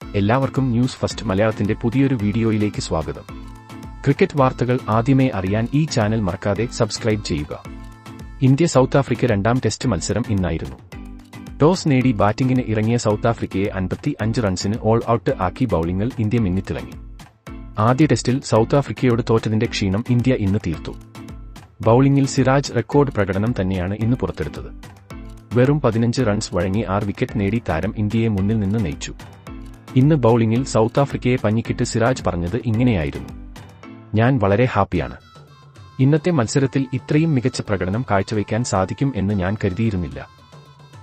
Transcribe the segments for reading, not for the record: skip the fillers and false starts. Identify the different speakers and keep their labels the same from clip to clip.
Speaker 1: എല്ലാവർക്കും news first മലയാളത്തിന്റെ പുതിയൊരു വീഡിയോയിലേക്ക് സ്വാഗതം. ക്രിക്കറ്റ് വാർത്തകൾ ആദ്യമേ അറിയാൻ ഈ ചാനൽ മറക്കാതെ സബ്സ്ക്രൈബ് ചെയ്യുക. ഇന്ത്യ സൗത്ത് ആഫ്രിക്ക രണ്ടാം ടെസ്റ്റ് മത്സരം ഇന്നായിരുന്നു. ടോസ് നേടി ബാറ്റിംഗിന് ഇറങ്ങിയ സൗത്ത് ആഫ്രിക്കയെ 55 റൺസിന് ഓൾ ഔട്ട് ആക്കി ബൌളിംഗിൽ ഇന്ത്യ മിന്നിത്തിളങ്ങി. ആദ്യ ടെസ്റ്റിൽ സൗത്ത് ആഫ്രിക്കയോട് തോറ്റതിന്റെ ക്ഷീണം ഇന്ത്യ ഇന്ന് തീർത്തു. ബൌളിംഗിൽ സിറാജ് റെക്കോർഡ് പ്രകടനം തന്നെയാണ് ഇന്ന് പുറത്തെടുത്തത്. വെറും 15 റൺസ് വഴങ്ങി 6 വിക്കറ്റ് നേടി താരം ഇന്ത്യയെ മുന്നിൽ നിന്ന് നയിച്ചു. ഇന്ന് ബൌളിംഗിൽ സൗത്ത് ആഫ്രിക്കയെ പഞ്ഞിക്കിട്ട് സിറാജ് പറഞ്ഞത് ഇങ്ങനെയായിരുന്നു: ഞാൻ വളരെ ഹാപ്പിയാണ്. ഇന്നത്തെ മത്സരത്തിൽ ഇത്രയും മികച്ച പ്രകടനം കാഴ്ചവെക്കാൻ സാധിക്കും എന്ന് ഞാൻ കരുതിയിരുന്നില്ല.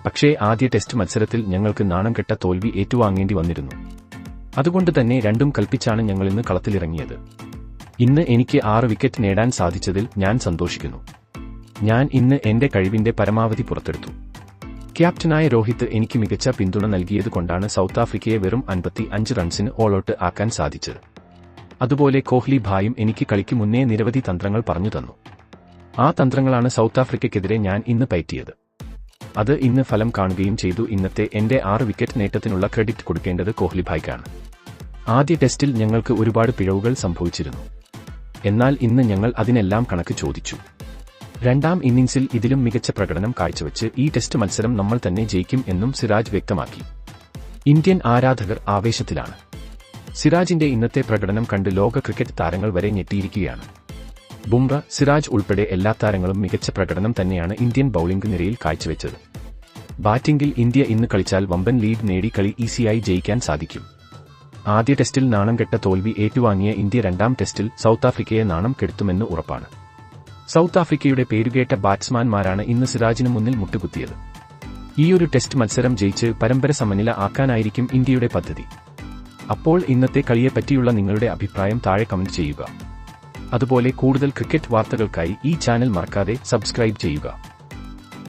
Speaker 1: പക്ഷേ ആദ്യ ടെസ്റ്റ് മത്സരത്തിൽ ഞങ്ങൾക്ക് നാണം കെട്ട തോൽവി ഏറ്റുവാങ്ങേണ്ടി വന്നിരുന്നു. അതുകൊണ്ട് തന്നെ രണ്ടും കൽപ്പിച്ചാണ് ഞങ്ങളിന്ന് കളത്തിലിറങ്ങിയത്. ഇന്ന് എനിക്ക് 6 വിക്കറ്റ് നേടാൻ സാധിച്ചതിൽ ഞാൻ സന്തോഷിക്കുന്നു. ഞാൻ ഇന്ന് എന്റെ കഴിവിന്റെ പരമാവധി പുറത്തെടുത്തു. ക്യാപ്റ്റനായ രോഹിത് എനിക്ക് മികച്ച പിന്തുണ നൽകിയതുകൊണ്ടാണ് സൗത്ത് ആഫ്രിക്കയെ വെറും 55 റൺസിന് ഓൾ ഔട്ട് ആക്കാൻ സാധിച്ചത്. അതുപോലെ കോഹ്ലി ഭായും എനിക്ക് കളിക്ക് മുന്നേ നിരവധി തന്ത്രങ്ങൾ പറഞ്ഞു തന്നു. ആ തന്ത്രങ്ങളാണ് സൗത്ത് ആഫ്രിക്കയ്ക്കെതിരെ ഞാൻ ഇന്ന് പയറ്റിയത്. അത് ഇന്ന് ഫലം കാണുകയും ചെയ്തു. ഇന്നത്തെ എന്റെ 6 വിക്കറ്റ് നേട്ടത്തിനുള്ള ക്രെഡിറ്റ് കൊടുക്കേണ്ടത് കോഹ്ലി ഭായ്ക്കാണ്. ആദ്യ ടെസ്റ്റിൽ ഞങ്ങൾക്ക് ഒരുപാട് പിഴവുകൾ സംഭവിച്ചിരുന്നു. എന്നാൽ ഇന്ന് ഞങ്ങൾ അതിനെല്ലാം കണക്ക് ചോദിച്ചു. രണ്ടാം ഇന്നിംഗ്സിൽ ഇതിലും മികച്ച പ്രകടനം കാഴ്ചവെച്ച് ഈ ടെസ്റ്റ് മത്സരം നമ്മൾ തന്നെ ജയിക്കും എന്നും സിറാജ് വ്യക്തമാക്കി. ഇന്ത്യൻ ആരാധകർ ആവേശത്തിലാണ്. സിറാജിന്റെ ഇന്നത്തെ പ്രകടനം കണ്ട് ലോക ക്രിക്കറ്റ് താരങ്ങൾ വരെ ഞെട്ടിയിരിക്കുകയാണ്. ബുംറ, സിറാജ് ഉൾപ്പെടെ എല്ലാ താരങ്ങളും മികച്ച പ്രകടനം തന്നെയാണ് ഇന്ത്യൻ ബൌളിംഗ് നിരയിൽ കാഴ്ചവെച്ചത്. ബാറ്റിംഗിൽ ഇന്ത്യ ഇന്ന് കളിച്ചാൽ വമ്പൻ ലീഡ് നേടി കളി ഈസിയായി ജയിക്കാൻ സാധിക്കും. ആദ്യ ടെസ്റ്റിൽ നാണം കെട്ട തോൽവി ഏറ്റുവാങ്ങിയ ഇന്ത്യ രണ്ടാം ടെസ്റ്റിൽ സൗത്ത് ആഫ്രിക്കയെ നാണം കെടുത്തുമെന്ന് ഉറപ്പാണ്. സൗത്ത് ആഫ്രിക്കയുടെ പേരുകേട്ട ബാറ്റ്സ്മാൻമാരാണ് ഇന്ന് സിറാജിന് മുന്നിൽ മുട്ടുകുത്തിയത്. ഈയൊരു ടെസ്റ്റ് മത്സരം ജയിച്ച് പരമ്പര സമനില ആക്കാനായിരിക്കും ഇന്ത്യയുടെ പദ്ധതി. അപ്പോൾ ഇന്നത്തെ കളിയെപ്പറ്റിയുള്ള നിങ്ങളുടെ അഭിപ്രായം താഴെ കമന്റ് ചെയ്യുക. അതുപോലെ കൂടുതൽ ക്രിക്കറ്റ് വാർത്തകൾക്കായി ഈ ചാനൽ മറക്കാതെ സബ്സ്ക്രൈബ് ചെയ്യുക.